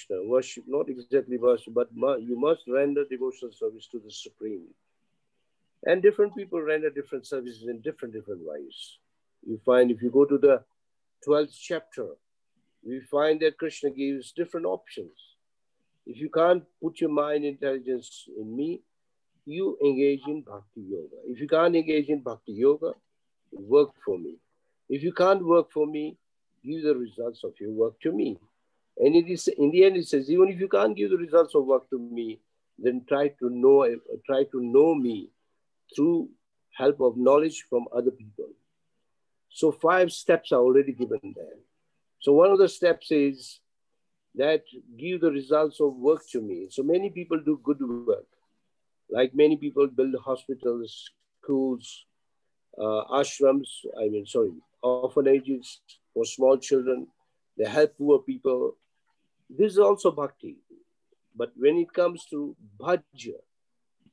Krishna. Worship, not exactly worship, but you must render devotional service to the Supreme. And different people render different services in different ways. You find if you go to the 12th chapter, we find that Krishna gives different options. If you can't put your mind intelligence in me, you engage in bhakti yoga. If you can't engage in bhakti yoga, work for me. If you can't work for me, give the results of your work to me. And it is, in the end, it says, even if you can't give the results of work to me, then try to know me through help of knowledge from other people. So 5 steps are already given there. So one of the steps is that give the results of work to me. So many people do good work. Like many people build hospitals, schools, ashrams, orphanages for small children. They help poor people. This is also bhakti. But when it comes to bhajya,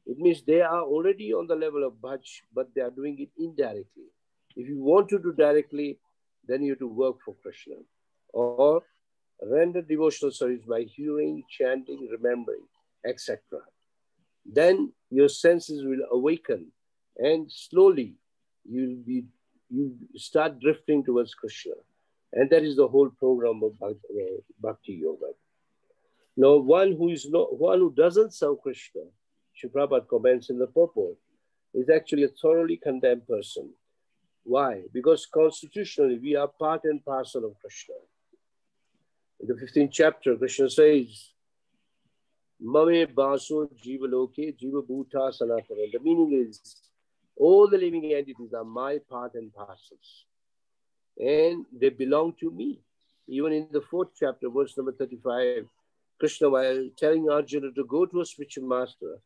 it means they are already on the level of bhaj, but they are doing it indirectly. If you want to do directly, then you have to work for Krishna. Or render devotional service by hearing, chanting, remembering, etc. Then your senses will awaken and slowly you start drifting towards Krishna. And that is the whole program of Bhakti Yoga. Now, one who doesn't serve Krishna, Sri Prabhupada comments in the purport, is actually a thoroughly condemned person. Why? Because constitutionally we are part and parcel of Krishna. In the 15th chapter, Krishna says, Mame Baso Jiva Loke Jiva Bhuta Sanatana. The meaning is, all the living entities are my part and parcels. And they belong to me. Even in the 4th chapter, verse number 35, Krishna, while telling Arjuna to go to a spiritual master,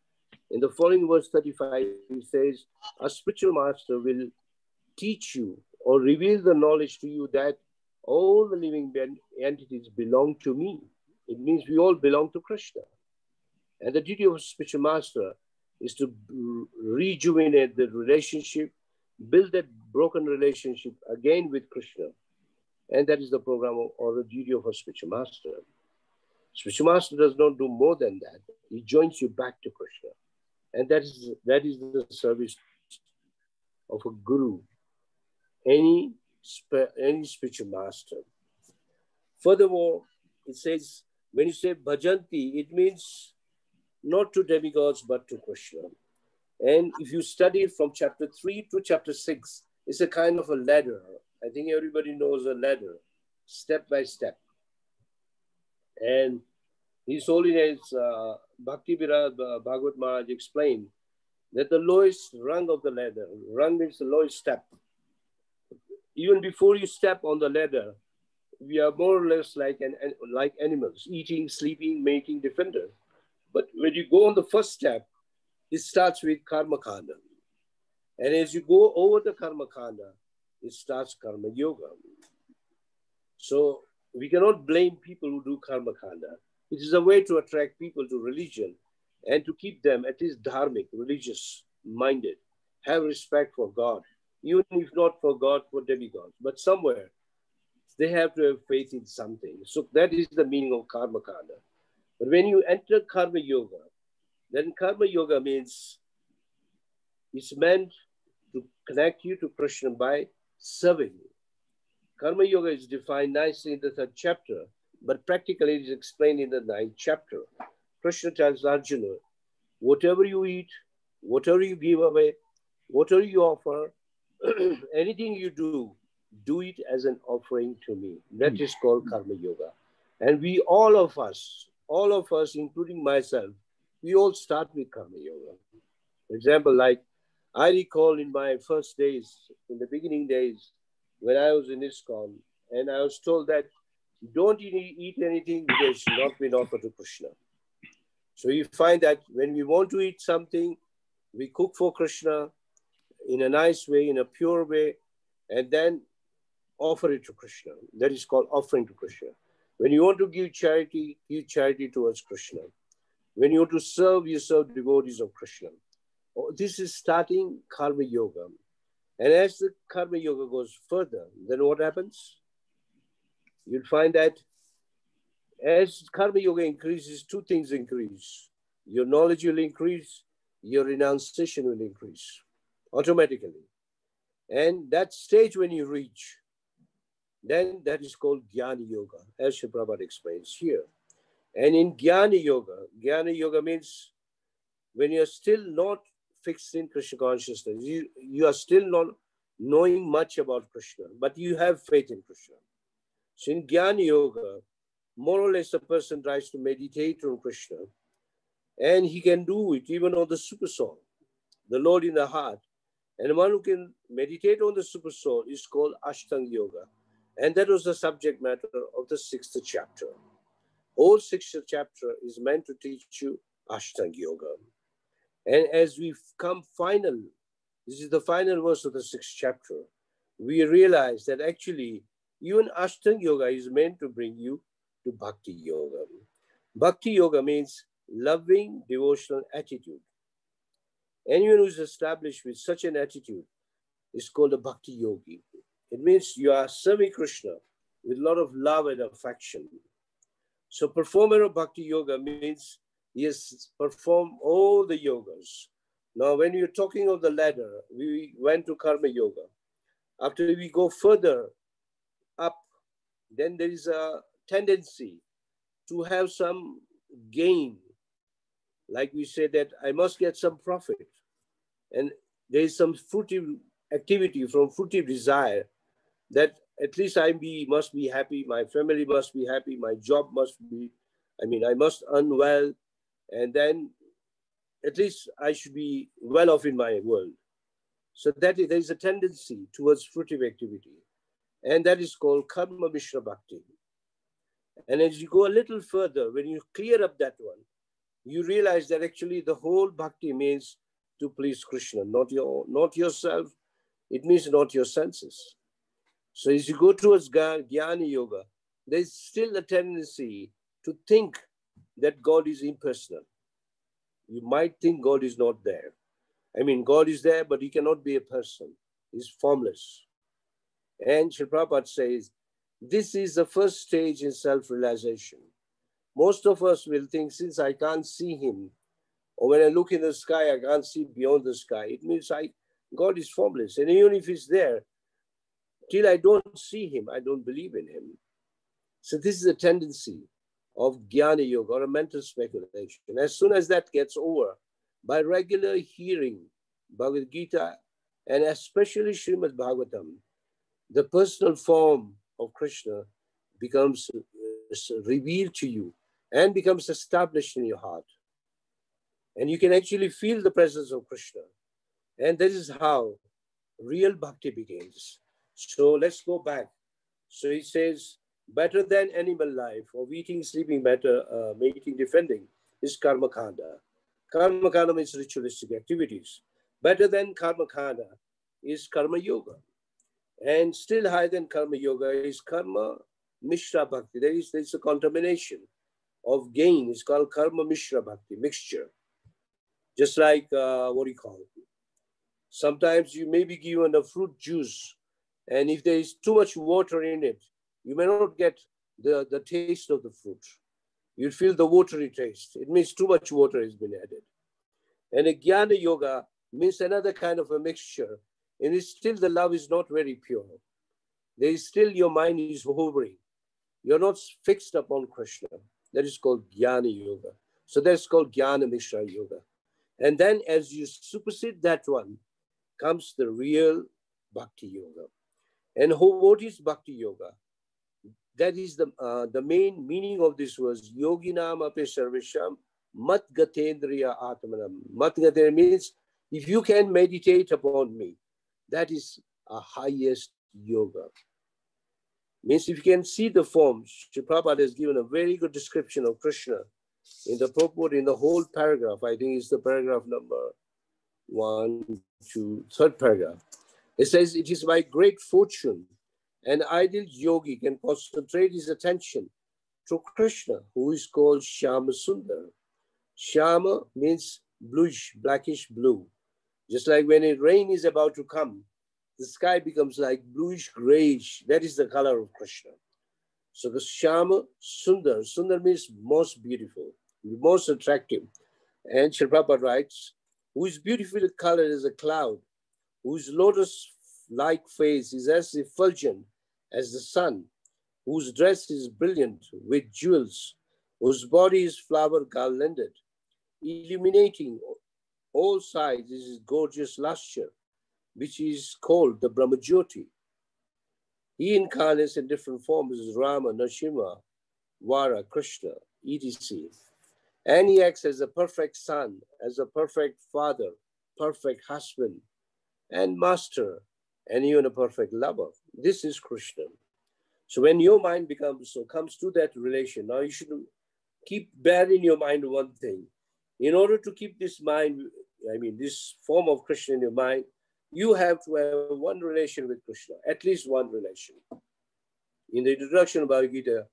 in the following verse 35, he says, a spiritual master will teach you or reveal the knowledge to you that all the living entities belong to me. It means we all belong to Krishna. And the duty of a spiritual master is to rejuvenate the relationship, build that broken relationship again with Krishna. And that is the program or the duty of a spiritual master. Spiritual master does not do more than that. He joins you back to Krishna. And that is the service of a guru, any spiritual master. Furthermore, it says, when you say bhajanti, it means not to demigods, but to Krishna. And if you study from chapter 3 to chapter 6, it's a kind of a ladder. I think everybody knows a ladder, step by step. And His Holiness Bhakti Virad Bhagavad Maharaj explained that the lowest rung of the ladder, rung means the lowest step. Even before you step on the ladder, we are more or less like animals, eating, sleeping, making, defender. But when you go on the first step, it starts with karma kanda. And as you go over the karma kanda, it starts karma yoga. So we cannot blame people who do karma kanda. It is a way to attract people to religion and to keep them at least dharmic, religious minded, have respect for God, even if not for God, for demigods. But somewhere they have to have faith in something. So that is the meaning of karma kanda. But when you enter karma yoga, then karma yoga means it's meant to connect you to Krishna by serving. Karma yoga is defined nicely in the 3rd chapter, but practically it is explained in the 9th chapter. Krishna tells Arjuna, whatever you eat, whatever you give away, whatever you offer, anything you do it as an offering to me. That is called karma yoga. And we, all of us, including myself, we all start with karma yoga. For example, like I recall in my first days, in the beginning days, when I was in ISKCON, and I was told that don't eat anything because it's not been offered to Krishna. So you find that when we want to eat something, we cook for Krishna in a nice way, in a pure way, and then offer it to Krishna. That is called offering to Krishna. When you want to give charity towards Krishna. When you want to serve, you serve devotees of Krishna. This is starting karma yoga. And as the karma yoga goes further, then what happens? You'll find that As karma yoga increases, two things increase. Your knowledge will increase, your renunciation will increase automatically. And that stage when you reach, then that is called Jnana Yoga, as Sri Prabhupada explains here. And in Jnana Yoga means when you're still not fixed in Krishna consciousness, you are still not knowing much about Krishna, but you have faith in Krishna. So in Jnana Yoga, more or less a person tries to meditate on Krishna, and he can do it even on the super soul, the Lord in the heart. And one who can meditate on the super soul is called Ashtanga Yoga. And that was the subject matter of the sixth chapter. Whole sixth chapter is meant to teach you Ashtanga Yoga. And as we come final, this is the final verse of the sixth chapter, we realize that actually even Ashtanga Yoga is meant to bring you to Bhakti Yoga. Bhakti Yoga means loving devotional attitude. Anyone who is established with such an attitude is called a Bhakti Yogi. It means you are serving Krishna with a lot of love and affection. So performer of Bhakti Yoga means he has performed all the yogas. Now, when you're talking of the ladder, we went to Karma Yoga. After we go further up, then there is a tendency to have some gain. Like we say that I must get some profit. And there is some fruitive activity from fruitive desire that at least must be happy, my family must be happy, my job must be, I must earn well, and then at least I should be well off in my world. So there is a tendency towards fruitive activity. And that is called Karma Mishra Bhakti. And as you go a little further, when you clear up that one, you realize that actually the whole Bhakti means to please Krishna, not yourself. It means not your senses. So as you go towards Jnana Yoga, there's still a tendency to think that God is impersonal. You might think God is not there. God is there, but he cannot be a person. He's formless. And Sri Prabhupada says, this is the first stage in self-realization. Most of us will think, since I can't see him, or when I look in the sky, I can't see beyond the sky. It means God is formless. And even if he's there, till I don't see him, I don't believe in him. So this is a tendency of Jnana Yoga, or a mental speculation. As soon as that gets over, by regular hearing Bhagavad Gita, and especially Srimad Bhagavatam, the personal form of Krishna becomes revealed to you and becomes established in your heart. And you can actually feel the presence of Krishna. And this is how real bhakti begins. So let's go back. So he says, better than animal life, of eating, sleeping better, mating, defending, is karma kanda. Karma kanda means ritualistic activities. Better than karma kanda is karma yoga. And still higher than karma yoga is karma mishra bhakti. There is a contamination of gain. It's called karma mishra bhakti, mixture. Just like, what do you call it? Sometimes you may be given a fruit juice, and if there is too much water in it, you may not get the taste of the fruit. You feel the watery taste. It means too much water has been added. And a Jnana Yoga means another kind of a mixture, and it's still the love is not very pure. There is still your mind is hovering. You're not fixed upon Krishna. That is called Jnana Yoga. So that's called Jnana Mishra Yoga. And then as you supersede that one, comes the real Bhakti Yoga. And what is Bhakti Yoga? That is the main meaning of this was Yoginam ape sarvesham mat gatendriya atmanam. Mat gatendriya means if you can meditate upon me, that is a highest yoga. Means if you can see the forms, Sri Prabhupada has given a very good description of Krishna in the purport, in the whole paragraph. I think it's the paragraph number 1, 2, third paragraph. It says, it is by great fortune an ideal yogi can concentrate his attention to Krishna, who is called Shyama Sundar. Shyama means bluish, blackish blue. Just like when rain is about to come, the sky becomes like bluish grayish. That is the color of Krishna. So the Shama, Sundar. Sundar means most beautiful, most attractive. And Srila Prabhupada writes, who is beautifully colored as a cloud, whose lotus-like face is as effulgent as the sun, whose dress is brilliant with jewels, whose body is flower garlanded, illuminating all sides is his gorgeous lustre, which is called the Brahmajyoti. He incarnates in different forms as Rama, Narasimha, Vara, Krishna, etc. And he acts as a perfect son, as a perfect father, perfect husband, and master, and even a perfect lover. This is Krishna. So when your mind comes to that relation, now you should keep bear in your mind one thing. In order to keep this mind, this form of Krishna in your mind, you have to have one relation with Krishna, at least one relation. In the introduction of Bhagavad Gita,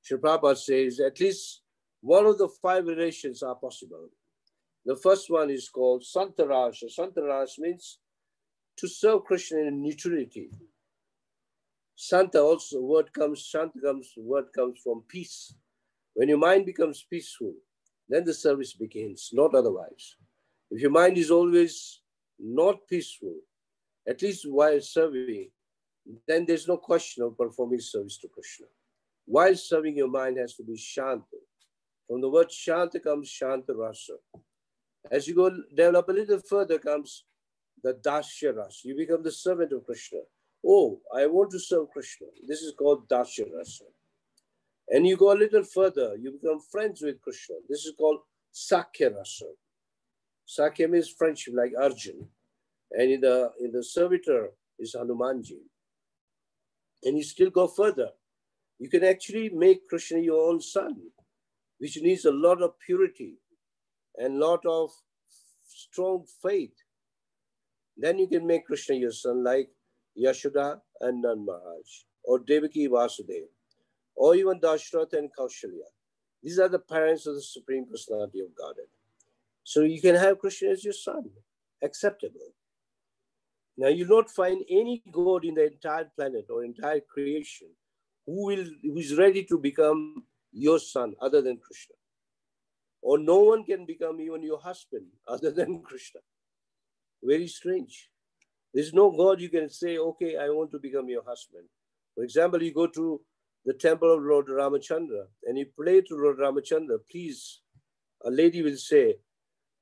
Srila Prabhupada says at least one of the 5 relations are possible. The first one is called Santarasa. Santarasa means to serve Krishna in neutrality. Santa also, word comes from peace. When your mind becomes peaceful, then the service begins, not otherwise. If your mind is always not peaceful, at least while serving, then there's no question of performing service to Krishna. While serving, your mind has to be Shanta. From the word Shanta comes Shanta Rasa. As you go develop a little further comes the Dasya Rasa. You become the servant of Krishna. Oh, I want to serve Krishna. This is called Dasya Rasa. And you go a little further, you become friends with Krishna. This is called Sakhya Rasa. Sakhya means friendship, like Arjun. And in the servitor is Hanumanji. And you still go further. You can actually make Krishna your own son, which needs a lot of purity and a lot of strong faith. Then you can make Krishna your son, like Yashoda and Nand Maharaj, or Devaki Vasudeva, or even Dashrath and Kaushalya. These are the parents of the Supreme Personality of Godhead. So you can have Krishna as your son, acceptable. Now you'll not find any God in the entire planet or entire creation who is ready to become your son other than Krishna. Or no one can become even your husband other than Krishna. Very strange. There's no God you can say, okay, I want to become your husband. For example, you go to the temple of Lord Ramachandra and you pray to Lord Ramachandra, please, a lady will say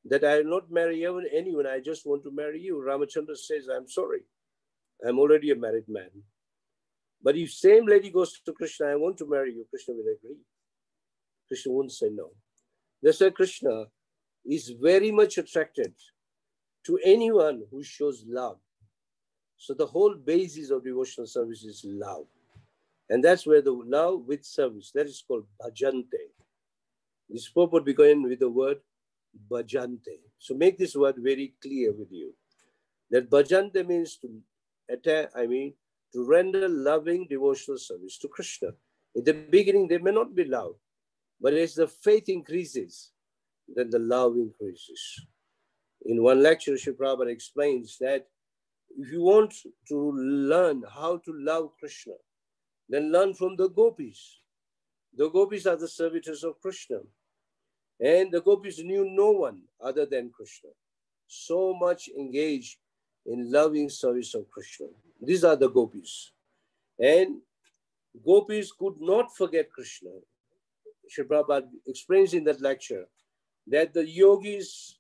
that I will not marry anyone, I just want to marry you. Ramachandra says, I'm sorry, I'm already a married man. But if same lady goes to Krishna, I want to marry you, Krishna will agree. Krishna won't say no. That's why Krishna is very much attracted to anyone who shows love. So the whole basis of devotional service is love. And that's where the love with service, that is called bhajante. This purport began with the word bhajante. So make this word very clear with you. That bhajante means to render loving devotional service to Krishna. In the beginning, they may not be love, but as the faith increases, then the love increases. In one lecture, Srila Prabhupada explains that if you want to learn how to love Krishna, then learn from the gopis. The gopis are the servitors of Krishna. And the gopis knew no one other than Krishna. So much engaged in loving service of Krishna. These are the gopis. And gopis could not forget Krishna. Srila Prabhupada explains in that lecture that the yogis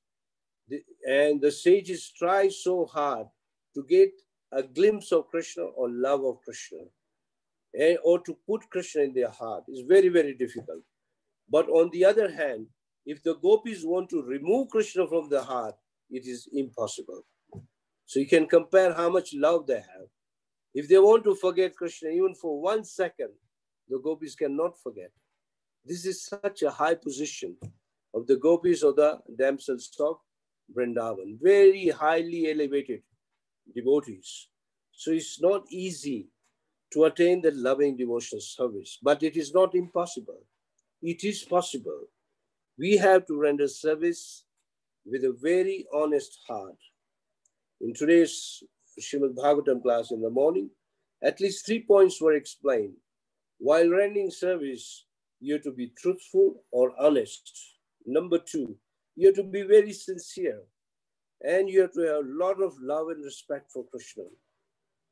and the sages try so hard to get a glimpse of Krishna or love of Krishna, or to put Krishna in their heart. It's very, very difficult. But on the other hand, if the gopis want to remove Krishna from the heart, it is impossible. So you can compare how much love they have. If they want to forget Krishna even for 1 second, the gopis cannot forget. This is such a high position of the gopis or the damsels of Vrindavan. Very highly elevated devotees. So it's not easy to attain the loving devotional service, but it is not impossible. It is possible. We have to render service with a very honest heart. In today's Srimad Bhagavatam class in the morning, at least 3 points were explained. While rendering service, you have to be truthful or honest. Number two, you have to be very sincere, and you have to have a lot of love and respect for Krishna.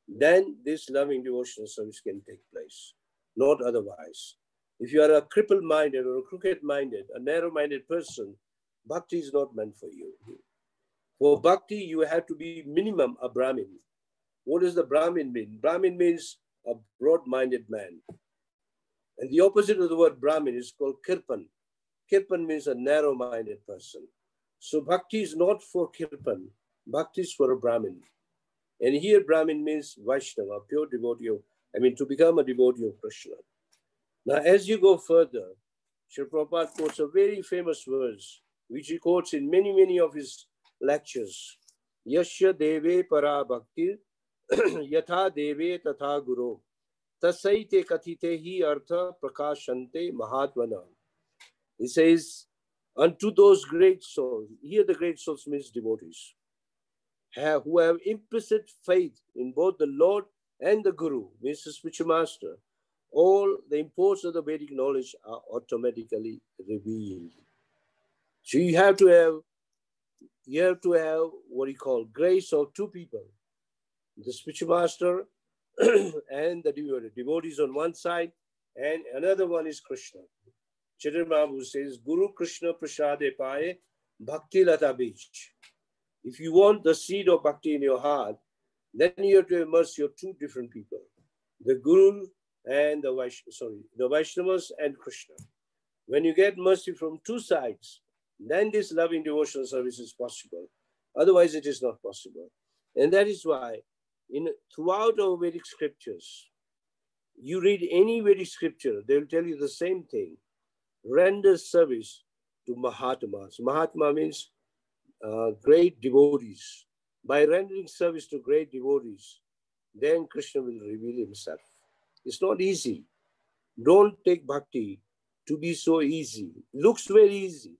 Then this loving devotional service can take place, not otherwise. If you are a cripple-minded or a crooked-minded, a narrow-minded person, bhakti is not meant for you. For bhakti, you have to be minimum a Brahmin. What does the Brahmin mean? Brahmin means a broad-minded man. And the opposite of the word Brahmin is called Kirpan. Kirpan means a narrow-minded person. So bhakti is not for Kirpan. Bhakti is for a Brahmin. And here Brahmin means Vaishnava, pure devotee of, to become a devotee of Krishna. Now, as you go further, Srila Prabhupada quotes a very famous verse, which he quotes in many, many of his lectures. Yasya deve para bhakti, yatha deve tatha guru, tasaite kathite hi artha prakashante mahatvana. He says, unto those great souls, here the great souls means devotees, who have implicit faith in both the Lord and the Guru, means the spiritual master, all the imports of the Vedic knowledge are automatically revealed. So you have to have what you call grace of two people, the spiritual master and the devotees on one side, and another one is Krishna. Chaitanya Mahaprabhu says, Guru Krishna prasade paye bhakti lata bij. If you want the seed of bhakti in your heart, then you have to immerse your two different people, the Guru and the Vaishnavas and Krishna. When you get mercy from two sides, then this loving devotional service is possible. Otherwise, it is not possible. And that is why throughout our Vedic scriptures, you read any Vedic scripture, they will tell you the same thing. Render service to Mahatmas. Mahatma means great devotees. By rendering service to great devotees, then Krishna will reveal himself. It's not easy. Don't take bhakti to be so easy. It looks very easy.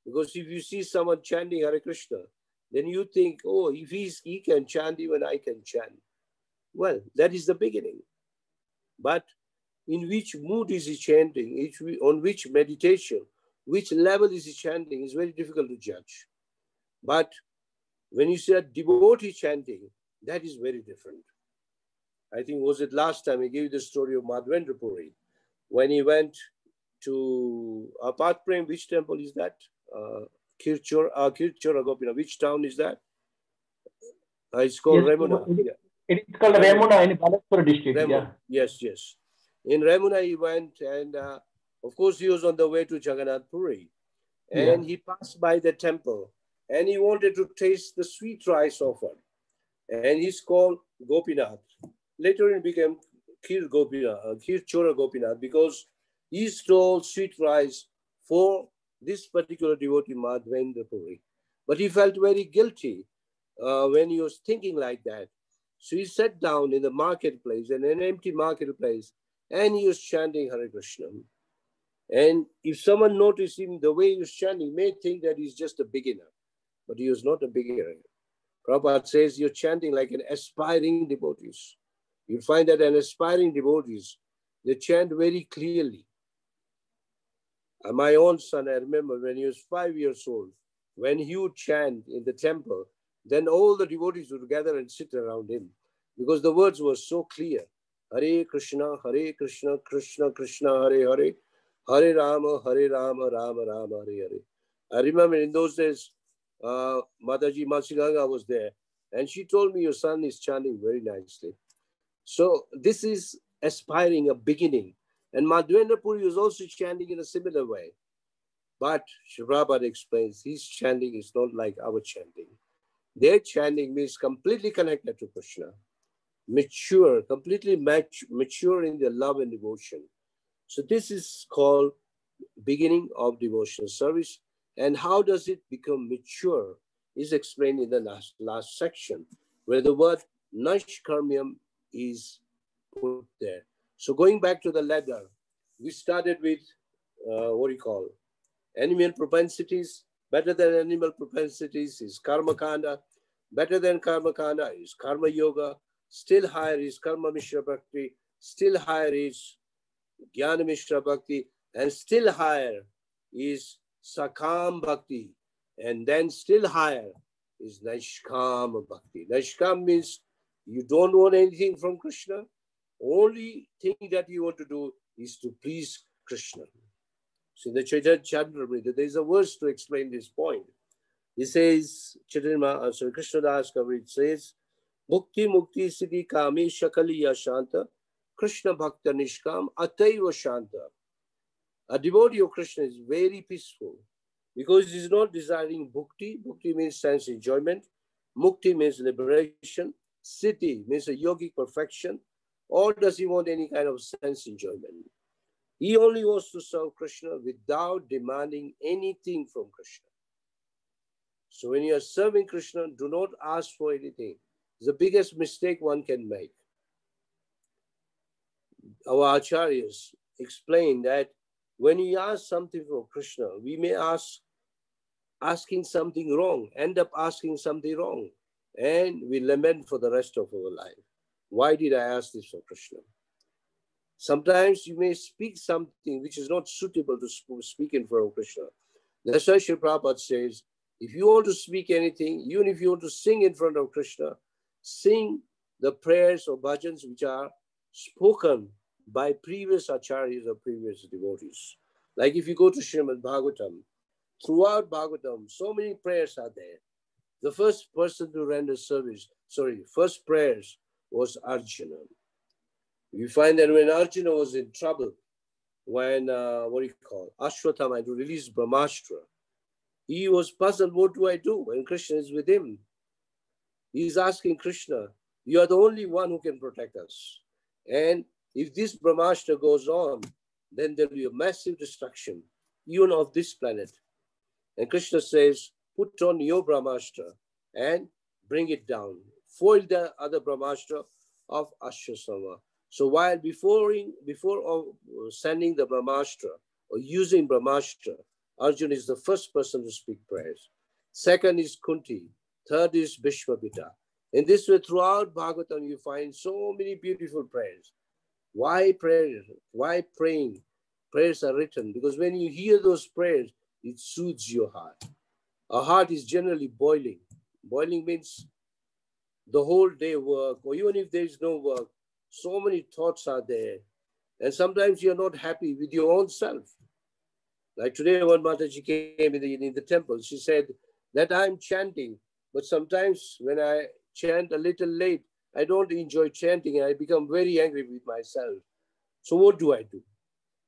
Because if you see someone chanting Hare Krishna, then you think, oh, if he can chant, even I can chant. Well, that is the beginning. But in which mood is he chanting, on which meditation, which level is he chanting, is very difficult to judge. But when you see a devotee chanting, that is very different. I think was it last time I gave you the story of Madhavendra Puri. When he went to Apatprem, which temple is that? Kirchora Gopinath. Which town is that? It's called Remuna. It is called Remuna in Balaspur district. Remuna. Yeah. Yes. In Remuna he went, and of course he was on the way to Jagannath Puri. And he passed by the temple, and he wanted to taste the sweet rice offered. And he's called Gopinath. Later it became Kirchora Gopinath, because he stole sweet rice for this particular devotee, Madhavendra Puri. But he felt very guilty when he was thinking like that. So he sat down in the marketplace, in an empty marketplace, and he was chanting Hare Krishna. And if someone noticed him, the way he was chanting, may think that he's just a beginner. But he was not a beginner. Prabhupada says you're chanting like an aspiring devotees. You find that an aspiring devotees, they chant very clearly. And my own son, I remember when he was 5 years old, when he would chant in the temple, then all the devotees would gather and sit around him, because the words were so clear. Hare Krishna, Krishna Krishna, Hare Hare, Hare Rama, Rama Rama, Hare Hare. I remember in those days, Mataji Matsiganga was there, and she told me your son is chanting very nicely. So this is aspiring, a beginning. And Madhavendra Puri was also chanting in a similar way. But Srila Prabhupada explains his chanting is not like our chanting. Their chanting means completely connected to Krishna, mature, completely mature in their love and devotion. So this is called beginning of devotional service. And how does it become mature is explained in the last section, where the word Nashkarmyam is put there. So going back to the ladder, we started with animal propensities. Better than animal propensities is karma kanda. Better than karma kanda is karma yoga. Still higher is karma mishra bhakti. Still higher is Jnana Mishra Bhakti, and still higher is Sakam Bhakti, and then still higher is Naishkam Bhakti. Naishkam means you don't want anything from Krishna. Only thing that you want to do is to please Krishna. So in the Chaitanya Charitamrita, there is a verse to explain this point. He says, Krishna Das Kaviraj says, Mukti Mukti Siddhi Kami Shakaliya Shanta, Krishna Bhakta Nishkam Ataiva Shanta. A devotee of Krishna is very peaceful because he is not desiring bhukti. Bhukti means sense enjoyment. Mukti means liberation. Siddhi means a yogic perfection. Or does he want any kind of sense enjoyment? He only wants to serve Krishna without demanding anything from Krishna. So when you are serving Krishna, do not ask for anything. It's the biggest mistake one can make. Our acharyas explain that when we ask something from Krishna, we may asking something wrong, end up asking something wrong, and we lament for the rest of our life. Why did I ask this from Krishna? Sometimes you may speak something which is not suitable to speak in front of Krishna. That's why Srila Prabhupada says, if you want to speak anything, even if you want to sing in front of Krishna, sing the prayers or bhajans which are spoken by previous acharyas or previous devotees. Like if you go to Srimad Bhagavatam, throughout Bhagavatam, so many prayers are there. The first person to render service, first prayers was Arjuna. You find that when Arjuna was in trouble, when, Ashwatthama to release Brahmastra, he was puzzled, what do I do when Krishna is with him? He is asking Krishna, you are the only one who can protect us. And if this Brahmastra goes on, then there will be a massive destruction, even of this planet. And Krishna says, put on your Brahmastra and bring it down. Foil the other Brahmastra of Ashwatthama. So while before sending the Brahmastra or using Brahmastra, Arjuna is the first person to speak prayers. Second is Kunti. Third is Bhishmapita. In this way, throughout Bhagavatam, you find so many beautiful prayers. Why prayer? Why praying? Prayers are written because when you hear those prayers, it soothes your heart. Our heart is generally boiling. Boiling means the whole day work, or even if there is no work, so many thoughts are there. And sometimes you're not happy with your own self. Like today, one Mataji came in the temple. She said that I'm chanting, but sometimes when I chant a little late, I don't enjoy chanting and I become very angry with myself. So what do I do?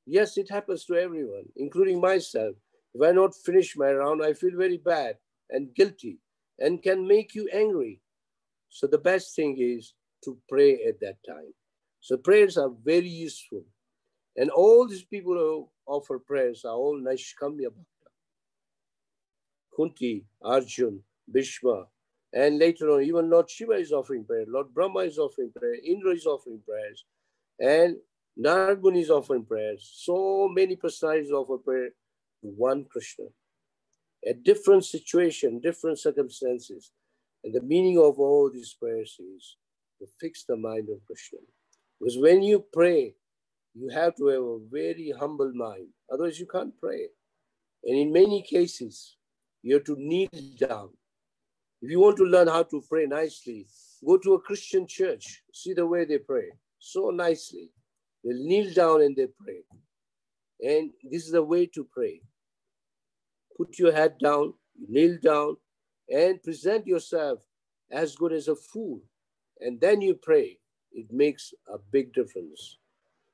Yes, it happens to everyone, including myself. If I not finish my round, I feel very bad and guilty and can make you angry. So the best thing is to pray at that time. So prayers are very useful. And all these people who offer prayers are all Naishkamya Bhakta. Kunti, Arjun, Bhishma, and later on, even Lord Shiva is offering prayer, Lord Brahma is offering prayer, Indra is offering prayers, and Narad Muni is offering prayers. So many personalities offer prayer to one Krishna. At different situations, different circumstances. And the meaning of all these prayers is to fix the mind of Krishna. Because when you pray, you have to have a very humble mind. Otherwise, you can't pray. And in many cases, you have to kneel down. If you want to learn how to pray nicely, go to a Christian church. See the way they pray. So nicely. They kneel down and they pray. And this is the way to pray. Put your head down, kneel down, and present yourself as good as a fool. And then you pray. It makes a big difference.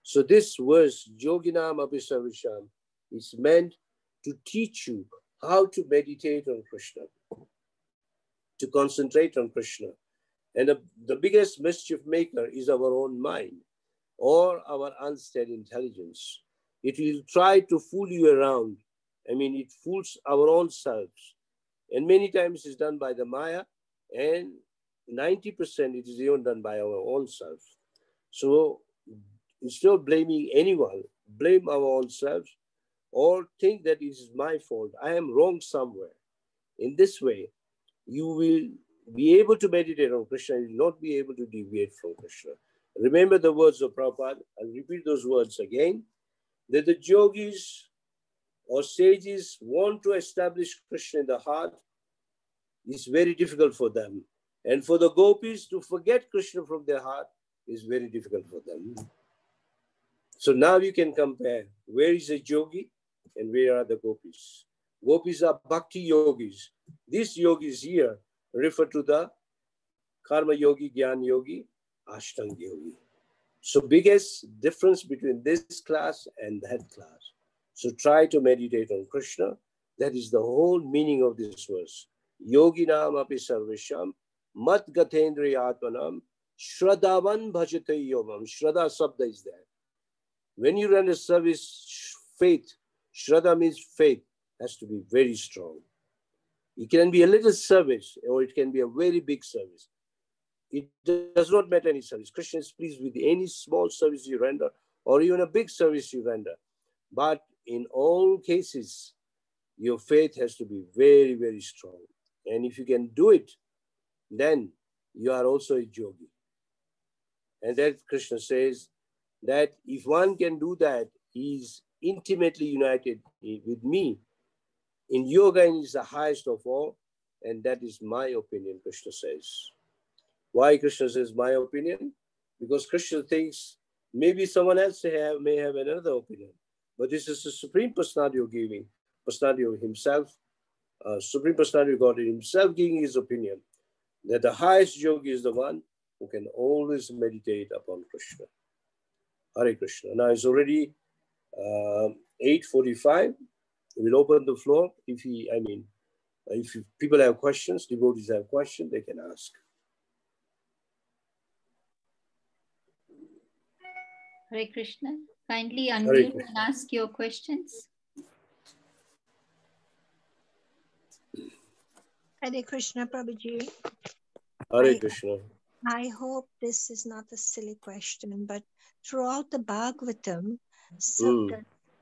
So this verse, Yoginam Abhisavisham, is meant to teach you how to meditate on Krishna, to concentrate on Krishna. And the biggest mischief maker is our own mind or our unsteady intelligence. It will try to fool you around. It fools our own selves. And many times it's done by the Maya, and 90% it is even done by our own self. So instead of blaming anyone, blame our own selves or think that it is my fault. I am wrong somewhere. In this way, you will be able to meditate on Krishna and will not be able to deviate from Krishna. Remember the words of Prabhupada. I'll repeat those words again. That the yogis or sages want to establish Krishna in the heart is very difficult for them. And for the gopis to forget Krishna from their heart is very difficult for them. So now you can compare where is a yogi and where are the gopis. Gopis are bhakti yogis. These yogis here refer to the karma yogi, jnana yogi, ashtanga yogi. So biggest difference between this class and that class. So try to meditate on Krishna. That is the whole meaning of this verse. Yoginam api sarvesham mat gatendri atmanam shraddhavan bhajate yomam. Shraddha sabda is there. When you run a service, faith, shraddha means faith, has to be very strong. It can be a little service or it can be a very big service. It does not matter any service. Krishna is pleased with any small service you render or even a big service you render. But in all cases, your faith has to be very, very strong. And if you can do it, then you are also a yogi. And that Krishna says that if one can do that, he is intimately united with me. In yoga, he is the highest of all. And that is my opinion, Krishna says. Why Krishna says my opinion? Because Krishna thinks maybe someone else may have another opinion. But this is the Supreme Personality of giving, Personality of himself, Supreme Personality of God himself giving his opinion that the highest yogi is the one who can always meditate upon Krishna. Hare Krishna. Now it's already 8:45. We'll open the floor. If people have questions, devotees have questions, they can ask. Hare Krishna. Kindly unmute and ask your questions. Hare Krishna, Prabhuji. Hare Krishna. I hope this is not a silly question, but throughout the Bhagavatam, so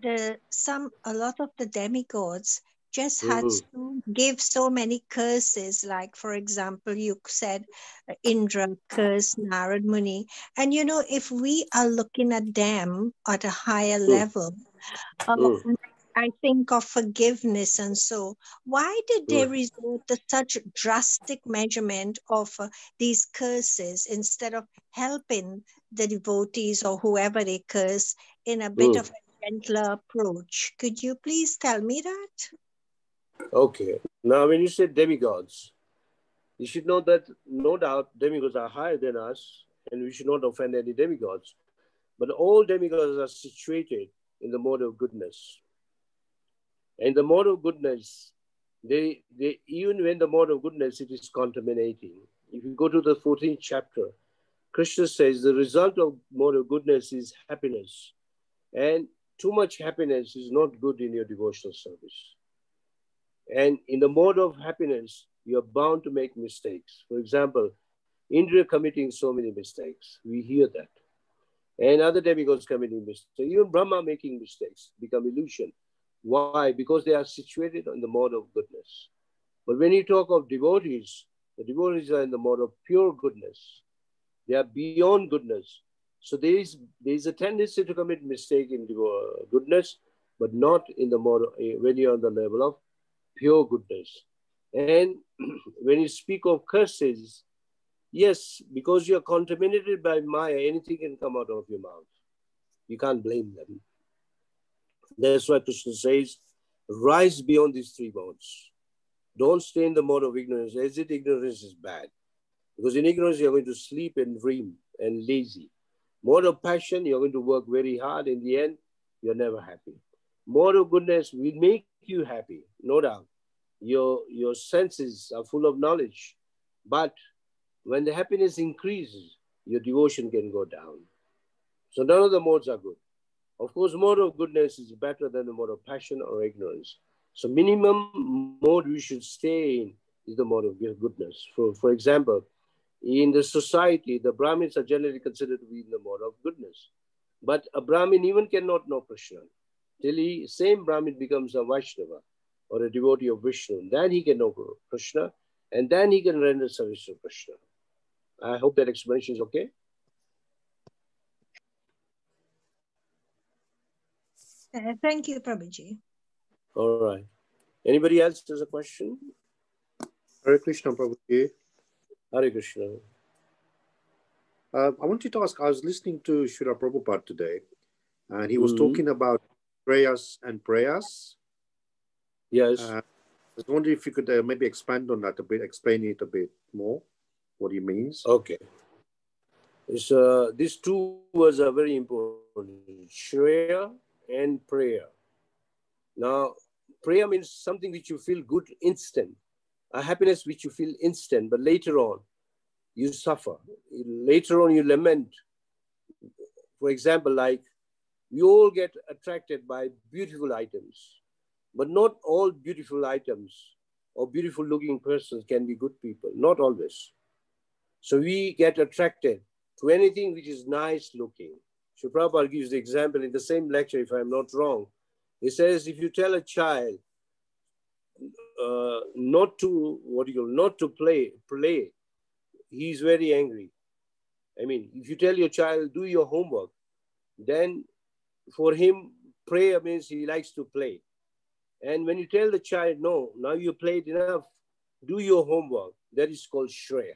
a lot of the demigods just had to give so many curses. Like, for example, you said Indra cursed Narad Muni. And, if we are looking at them at a higher level, I think of forgiveness. And so why did they resort to such drastic measurement of these curses instead of helping the devotees or whoever they curse in a bit of a gentler approach? Could you please tell me that? Okay. Now, when you say demigods, you should know that no doubt demigods are higher than us and we should not offend any demigods. But all demigods are situated in the mode of goodness. And the mode of goodness, they even when the mode of goodness, it is contaminating. If you go to the 14th chapter, Krishna says the result of mode of goodness is happiness. And too much happiness is not good in your devotional service. And in the mode of happiness, you're bound to make mistakes. For example, Indra committing so many mistakes. We hear that. And other demigods committing mistakes. Even Brahma making mistakes become illusion. Why? Because they are situated in the mode of goodness. But when you talk of devotees, the devotees are in the mode of pure goodness. They are beyond goodness. So there is a tendency to commit mistake in goodness, but not in the mode of, when you're on the level of pure goodness. And when you speak of curses, yes, because you're contaminated by Maya, anything can come out of your mouth. You can't blame them. That's why Krishna says, rise beyond these three modes. Don't stay in the mode of ignorance. As it ignorance is bad. Because in ignorance, you're going to sleep and dream and lazy. Mode of passion, you're going to work very hard. In the end, you're never happy. Mode of goodness will make you happy, no doubt. Your senses are full of knowledge. But when the happiness increases, your devotion can go down. So none of the modes are good. Of course, mode of goodness is better than the mode of passion or ignorance. So minimum mode we should stay in is the mode of goodness. For example, in the society, the Brahmins are generally considered to be in the mode of goodness. But a Brahmin even cannot know Krishna till same Brahmin becomes a Vaishnava or a devotee of Vishnu. Then he can know Krishna and then he can render service to Krishna. I hope that explanation is okay. Thank you, Prabhuji. All right. Anybody else has a question? Hare Krishna, Prabhuji. Hare Krishna. I wanted to ask, I was listening to Srila Prabhupada today, and he was talking about prayers and prayers. Yes. I was wondering if you could maybe expand on that a bit, explain it a bit more, what he means. Okay. These two words are very important, Shreya and prayer. Now, prayer means something which you feel good instant, a happiness which you feel instant, but later on, you suffer. Later on, you lament. For example, like we all get attracted by beautiful items, but not all beautiful items or beautiful looking persons can be good people, not always. So we get attracted to anything which is nice looking. Sri Prabhupada gives the example in the same lecture, if I'm not wrong. He says, if you tell a child not to play, he's very angry. I mean, if you tell your child, do your homework, then for him, prayer means he likes to play. And when you tell the child, no, now you played enough, do your homework, that is called Shreya,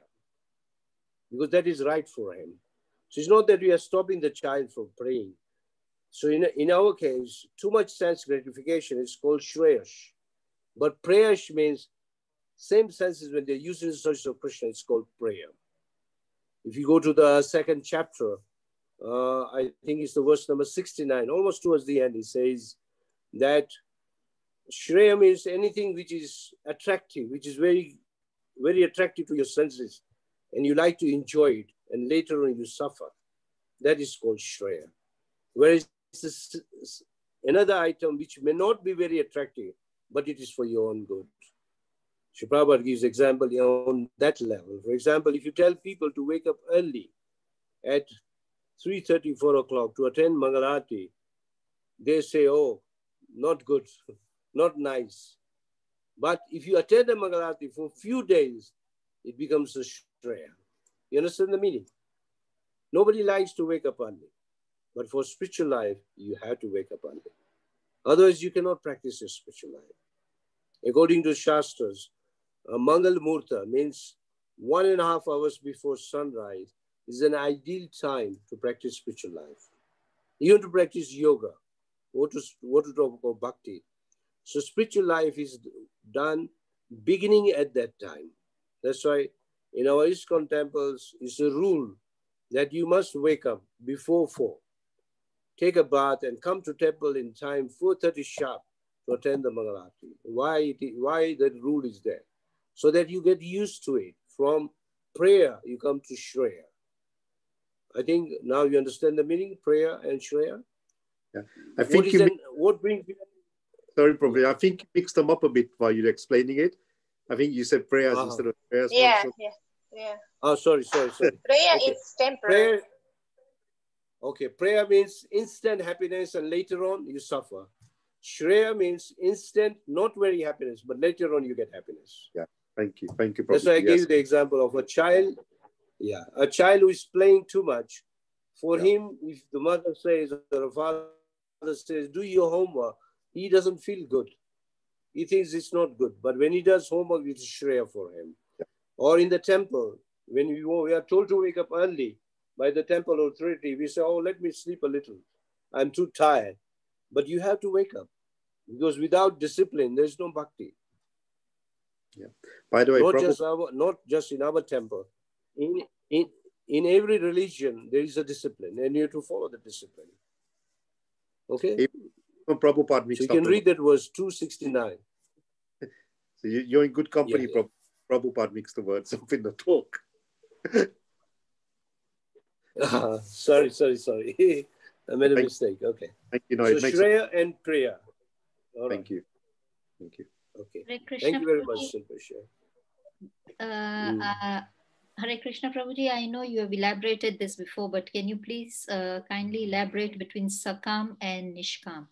because that is right for him. So it's not that we are stopping the child from praying. So in our case, too much sense gratification is called Shreyash. But prayesh means same senses when they're using the service of Krishna, it's called prayer. If you go to the second chapter, I think it's the verse number 69, almost towards the end, it says that Shreya means anything which is attractive, which is very, very attractive to your senses, and you like to enjoy it, and later on you suffer. That is called Shreya. Whereas another item which may not be very attractive, but it is for your own good. Sri Prabhupada gives example on that level. For example, if you tell people to wake up early at 3:30, 4 o'clock to attend Mangalarti, they say, oh, not good, not nice. But if you attend a Mangalarti for a few days, it becomes a Shreya. You understand the meaning? Nobody likes to wake up early. But for spiritual life, you have to wake up early. Otherwise, you cannot practice your spiritual life. According to Shastras, a Mangal Murta means 1.5 hours before sunrise is an ideal time to practice spiritual life. Even to practice yoga, what to talk about bhakti. So spiritual life is done beginning at that time. That's why in our ISKCON temples, it's a rule that you must wake up before 4. Take a bath and come to temple in time, 4:30 sharp, to attend the Mangalarti. Why that rule is there? So that you get used to it. From prayer, you come to Shreya. I think now you understand the meaning, prayer and Shreya. Yeah. I think what brings you? Sorry, probably. I think you mixed them up a bit while you're explaining it. I think you said prayers instead of prayers. Yeah. Oh, sorry. Prayer is temporary. Prayer means instant happiness and later on you suffer. Shreya means instant, not very happiness, but later on you get happiness. Yeah, thank you. Thank you, Prabhupada. That's why I gave you the example of a child. Yeah, a child who is playing too much. For him, if the mother says or the father says, do your homework, he doesn't feel good. He thinks it's not good. But when he does homework, it's Shreya for him. Yeah. Or in the temple, when we are told to wake up early by the temple authority, we say, oh, let me sleep a little. I'm too tired. But you have to wake up. Because without discipline, there's no bhakti. Yeah. By the way, not just in our temple. In every religion, there is a discipline, and you have to follow the discipline. Okay? Prabhupada mixed so you can read that verse 269. So you're in good company. Yeah. Prabhupada mixed the words up in the talk. Sorry. I made a mistake. Okay. Thank you. No, so Shreya and prayer. All Thank you. Okay. Thank you very much, Silpasha. Hare Krishna Prabhuji, I know you have elaborated this before, but can you please kindly elaborate between Sakam and Nishkam?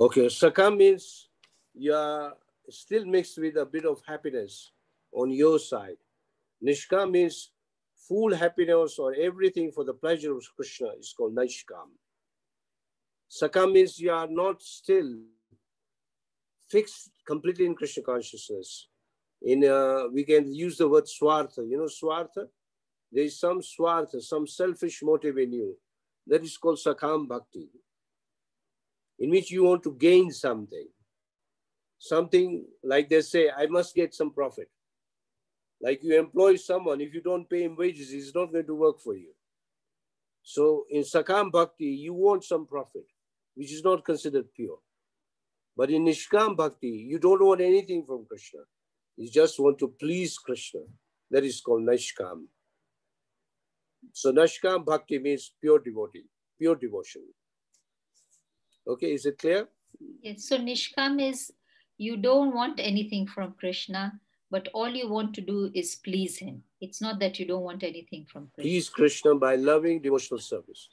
Okay, Sakam means you are still mixed with a bit of happiness on your side. Nishkam means full happiness or everything for the pleasure of Krishna is called Nishkam. Sakam means you are not still fixed completely in Krishna consciousness. We can use the word swartha. You know swartha? There is some swartha, some selfish motive in you. That is called Sakam Bhakti, in which you want to gain something. Something like they say, I must get some profit. Like you employ someone, if you don't pay him wages, he's not going to work for you. So in Sakam Bhakti, you want some profit, which is not considered pure. But in Nishkam Bhakti, you don't want anything from Krishna. You just want to please Krishna. That is called Nishkam. So Nishkam Bhakti means pure devotee, pure devotion. Okay, is it clear? Yes, so Nishkam is you don't want anything from Krishna, but all you want to do is please him. It's not that you don't want anything from Krishna. Please Krishna by loving devotional service.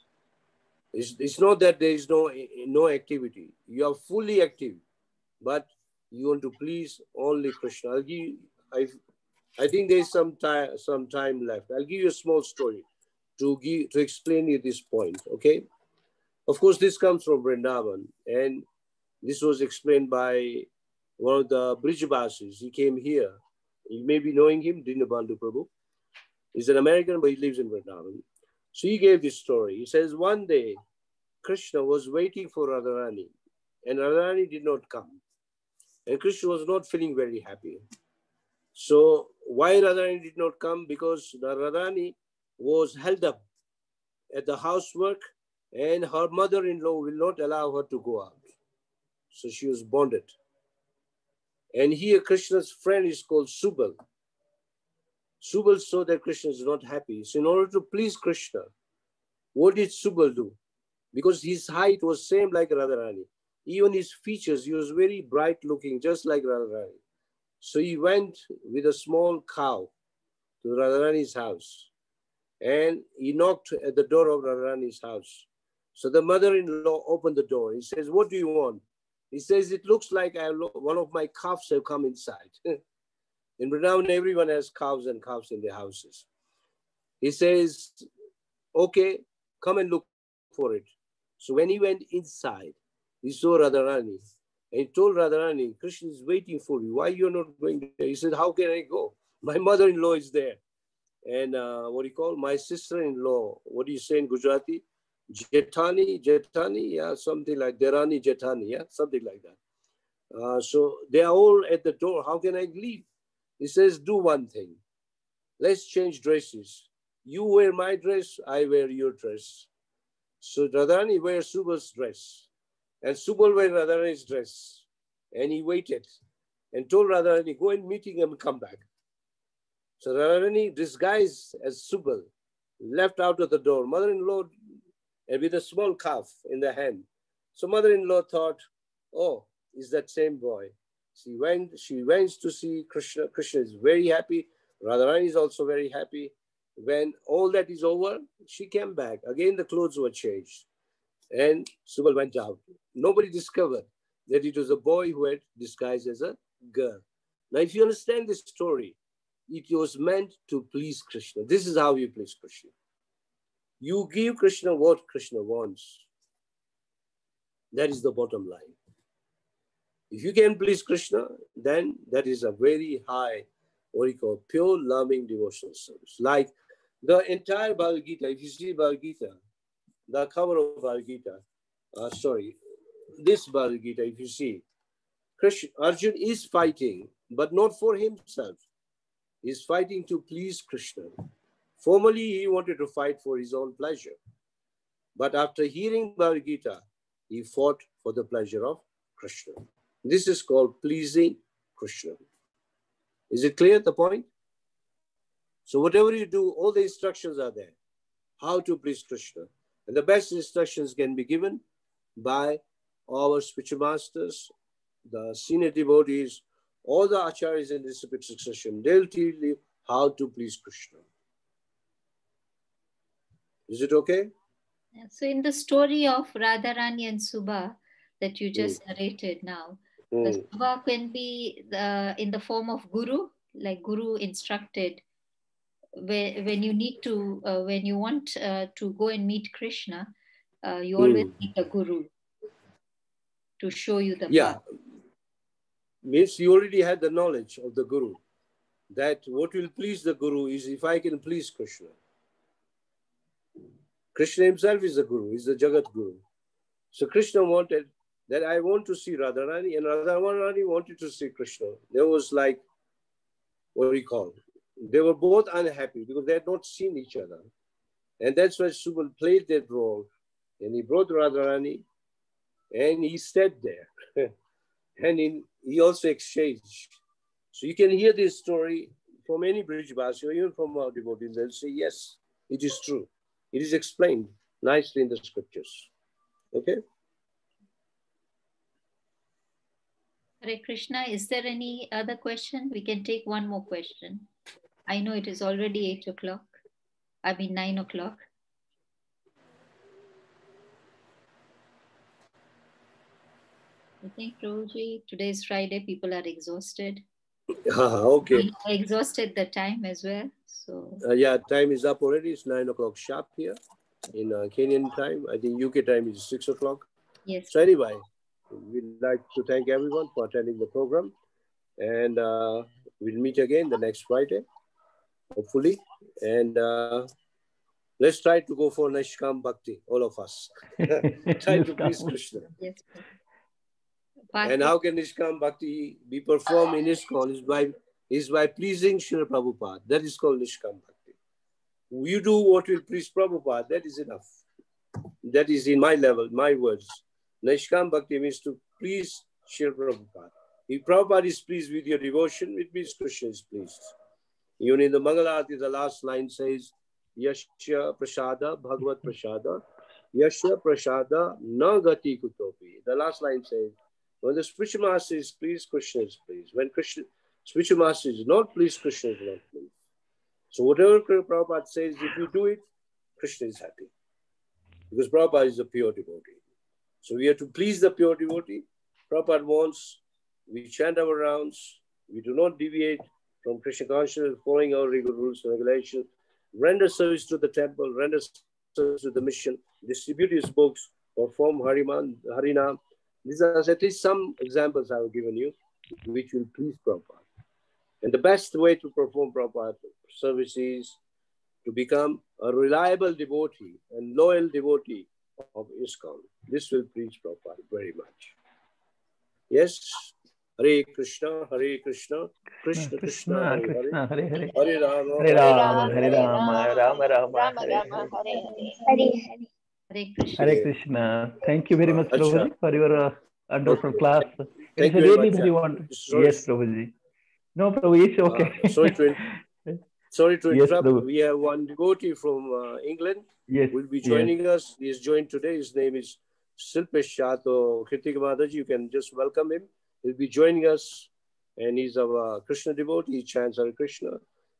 It's not that there is no activity. You are fully active, but you want to please only Krishna. I think there is some time left. I'll give you a small story to explain you this point. Okay. Of course, this comes from Vrindavan, and this was explained by one of the Brijvasis. He came here. You may be knowing him, Dinabandhu Prabhu. He's an American, but he lives in Vrindavan. So he gave this story. He says, one day, Krishna was waiting for Radharani, and Radharani did not come. And Krishna was not feeling very happy. So why Radharani did not come? Because the Radharani was held up at the housework, and her mother-in-law will not allow her to go out. So she was bonded. And here Krishna's friend is called Subal. Subal saw that Krishna is not happy. So in order to please Krishna, what did Subal do? Because his height was same like Radharani. Even his features, he was very bright looking, just like Radharani. So he went with a small cow to Radharani's house. And he knocked at the door of Radharani's house. So the mother-in-law opened the door. He says, what do you want? He says, it looks like one of my calves have come inside. In Vrindavan, everyone has cows and calves in their houses. He says, okay, come and look for it. So when he went inside, he saw Radharani. And he told Radharani, Krishna is waiting for you. Why you're not going there? He said, how can I go? My mother-in-law is there. And what do you call? My sister-in-law, what do you say in Gujarati? Jetani, yeah, something like Derani, Jetani, yeah, something like that. So they are all at the door. How can I leave? He says, do one thing. Let's change dresses. You wear my dress, I wear your dress. So Radharani wears Subal's dress. And Subal wears Radharani's dress. And he waited and told Radharani, go and meet him and come back. So Radharani, disguised as Subal, left out of the door. Mother-in-law, and with a small calf in the hand. So mother-in-law thought, oh, is that same boy. She went to see Krishna. Krishna is very happy. Radharani is also very happy. When all that is over, she came back. Again, the clothes were changed. And Subal went out. Nobody discovered that it was a boy who had disguised as a girl. Now, if you understand this story, it was meant to please Krishna. This is how you please Krishna. You give Krishna what Krishna wants. That is the bottom line. If you can please Krishna, then that is a very high, what you call, pure loving devotional service. Like the entire Bhagavad Gita, if you see Bhagavad Gita, the cover of Bhagavad Gita, this Bhagavad Gita, if you see, Arjuna is fighting, but not for himself. He is fighting to please Krishna. Formerly, he wanted to fight for his own pleasure. But after hearing Bhagavad Gita, he fought for the pleasure of Krishna. This is called pleasing Krishna. Is it clear, the point? So whatever you do, all the instructions are there. How to please Krishna. And the best instructions can be given by our spiritual masters, the senior devotees, all the acharyas in this spiritual succession. They'll tell you how to please Krishna. Is it okay? So in the story of Radharani and Subha that you just narrated now, the Subha can be in the form of Guru, like Guru instructed. When you need to, when you want to go and meet Krishna, you always need a Guru. to show you the Yeah, path. means you already had the knowledge of the Guru, that what will please the Guru is if I can please Krishna. Krishna himself is the Guru, is the Jagat Guru. So Krishna wanted that I want to see Radharani, and Radharani wanted to see Krishna. There was like, what do you call? They were both unhappy because they had not seen each other. And that's why Subal played that role. And he brought Radharani and he stayed there. And he also exchanged. So you can hear this story from any Brijbasi or even from our devotees. They'll say, yes, it is true. It is explained nicely in the scriptures. Okay? Hare Krishna, is there any other question? We can take one more question. I know it is already 8 o'clock. I mean 9 o'clock. I think, Prabhuji, today is Friday. People are exhausted. Okay. I exhausted the time as well. So yeah, time is up already. It's 9 o'clock sharp here in Kenyan time. I think UK time is 6 o'clock. yes. So anyway, we'd like to thank everyone for attending the program. And we'll meet again the next Friday, hopefully. And let's try to go for Nishkam Bhakti, all of us. Try to please Krishna. Yes. And how can Nishkam Bhakti be performed in ISKCON is by pleasing Srila Prabhupada. That is called Nishkam Bhakti. You do what will please Prabhupada, that is enough. That is in my level, my words. Nishkam Bhakti means to please Srila Prabhupada. If Prabhupada is pleased with your devotion, it means Krishna is pleased. Even in the Mangalarati, the last line says, Yashya Prasada Bhagavad Prasada, Yashya Prasada Na Gati Kutopi. The last line says, when the spiritual master is pleased, Krishna is pleased. When spiritual master is not pleased, Krishna is not pleased. So whatever Prabhupada says, if you do it, Krishna is happy. Because Prabhupada is a pure devotee. So we have to please the pure devotee. Prabhupada wants, we chant our rounds, we do not deviate from Krishna consciousness, following our regular rules and regulations, render service to the temple, render service to the mission, distribute his books, perform Harinam. These are at least some examples I have given you, which will please Prabhupada. And the best way to perform Prabhupada service is to become a reliable devotee and loyal devotee of ISKCON. This will please Prabhupada very much. Yes? Hare Krishna, Krishna Krishna, Hare Hare, Hare Rama, Hare Rama, Hare Rama, Rama Rama, Rama Hare Rama, Hare Hare. Hare Krishna. Hare Krishna. Thank you very much, Prabhuji, for your wonderful class. Thank It's you very really much. very wonderful. Sorry. Yes, Prabhuji. No, Prabhu, it's okay. Sorry to Yes, interrupt. Prabhu. We have one devotee from England. Yes, Will be joining us. He is joined today. His name is Silpesh Chato Kritika Mataji. You can just welcome him. He'll be joining us, and he's our Krishna devotee. He chants Hare Krishna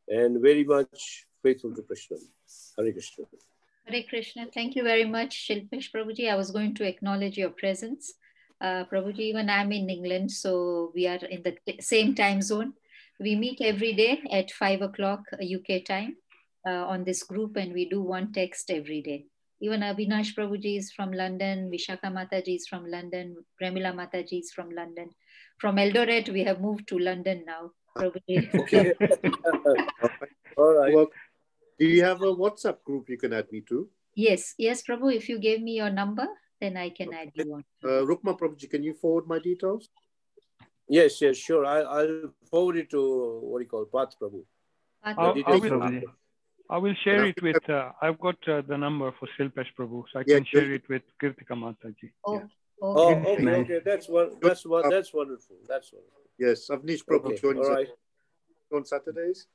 and very much faithful to Krishna. Hare Krishna. Hare Krishna. Thank you very much, Shilpesh Prabhuji. I was going to acknowledge your presence. Prabhuji, even I'm in England, so we are in the same time zone. We meet every day at 5 o'clock UK time on this group, and we do one text every day. Even Avinash Prabhuji is from London, Vishaka Mataji is from London, Premila Mataji is from London. From Eldoret, we have moved to London now, Prabhuji. Okay. All right. Well, do you have a WhatsApp group you can add me to? Yes, Prabhu, if you gave me your number, then I can add you on. Rukma Prabhuji, can you forward my details? Yes, sure. I'll forward it to what do you call Path Prabhu. I will share it with, I've got the number for Silpesh Prabhu, so I can share it with Kritika Mataji. Oh, okay. That's wonderful. That's wonderful. Yes, Avnish Prabhu joins us on Saturdays.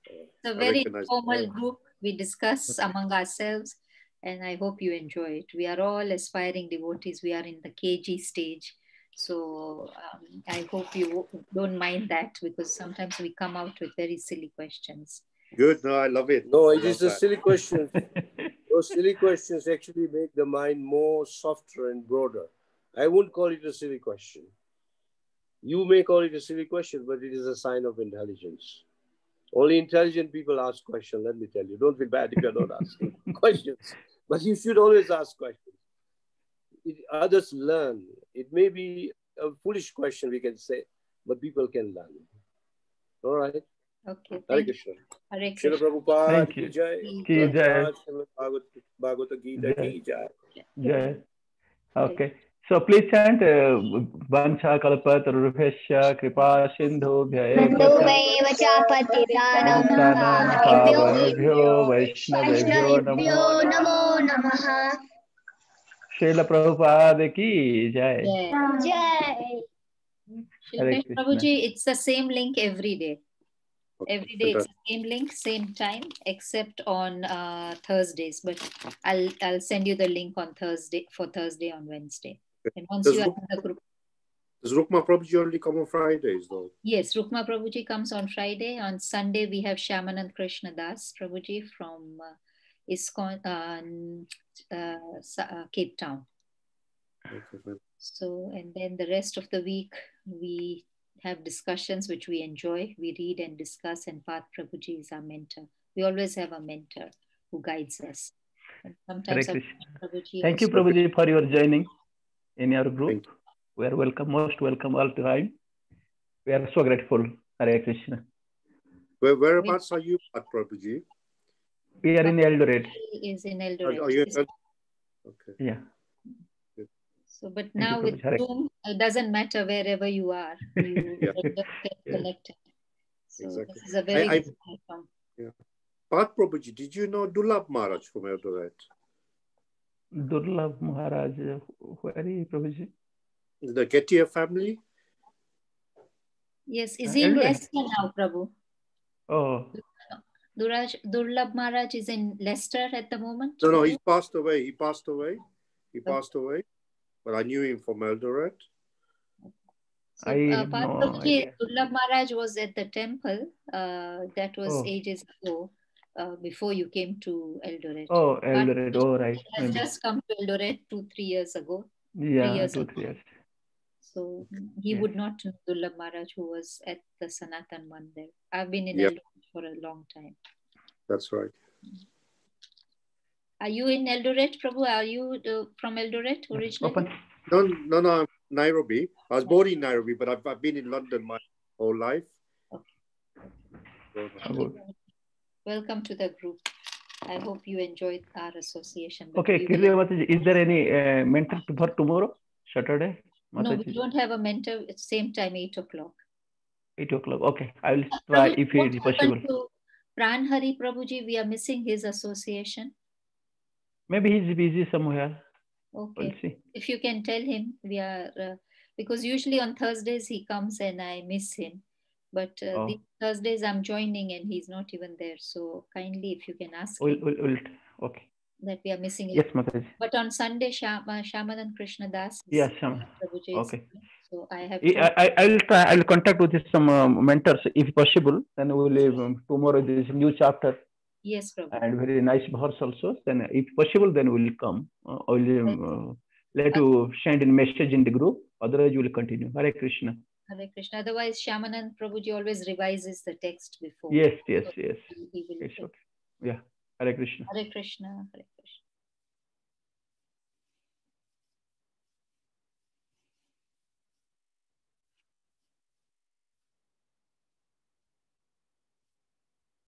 It's a very informal group. We discuss among ourselves, and I hope you enjoy it. We are all aspiring devotees. We are in the KG stage. So I hope you don't mind that, because sometimes we come out with very silly questions. Good. No, I love it. No, it is a silly question. Those silly questions actually make the mind more softer and broader. I wouldn't call it a silly question. You may call it a silly question, but it is a sign of intelligence. Only intelligent people ask questions, let me tell you. Don't feel bad if you're not asking questions. But you should always ask questions. Others learn It may be a foolish question, we can say, but people can learn. All right. Okay. Hare Krishna. Hare Srila Krishna. Prabhupada ki jai. Ki jai. Bhagavad Gita ki jai. Jai. Okay. So please chant Vancha Kalpatarubhesya Kripa Sindhubhya Sindhubhya cha patitanam Pavanebhyo Vaishnavebhyo Vaishnavebhyo namo namaha. Srila Prabhupada ki jai. Jai. Shilpesh Prabhuji, it's the same link every day. Every day it's the same link, same time, except on Thursdays. But I'll send you the link on Thursday on Wednesday. And once you are in the group. Does Rukma Prabhuji only come on Fridays though? Yes, Rukma Prabhuji comes on Friday. On Sunday we have Shyamanand Krishna Das Prabhuji from ISKCON Cape Town. Okay. So, and then the rest of the week we have discussions which we enjoy. We read and discuss, and Path Prabhuji is our mentor. We always have a mentor who guides us. And sometimes Prabhuji Thank you, Prabhuji, for your joining in your group. We are welcome, most welcome all the time. We are so grateful. Hare Krishna. Whereabouts are you at, Prabhuji? We are in Eldoret. He is in Eldoret. Are you in Eldoret? Okay. Yeah. So, but now with Zoom, it doesn't matter wherever you are. You get connected. So exactly. This is a very good platform. Yeah. Path Prabhuji, did you know Dulab Maharaj from Eldoret? Durlab Maharaj, where is he, Prabhuji? The Gettier family? Yes, is he in Leicester now, Prabhu? Oh. Durlab Maharaj is in Leicester at the moment? No, he passed away. He passed away. But I knew him from Eldoret. So, Durlab Maharaj was at the temple. That was ages ago, before you came to Eldoret. Oh, Eldoret. Oh, right. He has just come to Eldoret 2-3 years ago. Yeah, 2-3 years. So he would not know Durlab Maharaj, who was at the Sanatan Mandir. I've been in Eldoret for a long time. That's right. Are you in Eldoret, Prabhu? Are you from Eldoret originally? No, I'm Nairobi. I was born in Nairobi, but I've been in London my whole life. Okay. Welcome to the group. I hope you enjoyed our association. Okay, is there any mentor for tomorrow, Saturday? No, we don't have a mentor. It's same time, 8 o'clock. 8 o'clock. Okay, I will try if it is possible. To Pran Hari Prabhuji, we are missing his association. Maybe he's busy somewhere. Okay. We'll see. If you can tell him, we are because usually on Thursdays he comes and I miss him. But these Thursdays I'm joining and he's not even there. So kindly, if you can ask him okay. that we are missing him. Yes, Mataji. But on Sunday, Shyamanand Krishna Das. Yes, Shaman. Okay. So I have. I'll try. I'll contact with some mentors if possible. Then we will tomorrow. There is a new chapter. Yes, Prabhu. And very nice verse also. Then, if possible, then we will come. I will let you send a message in the group. Otherwise, you will continue. Hare Krishna. Hare Krishna. Otherwise, Shyamanand Prabhuji always revises the text before. Yes. So he will it's okay. Yeah. Hare Krishna. Hare Krishna. Hare Krishna.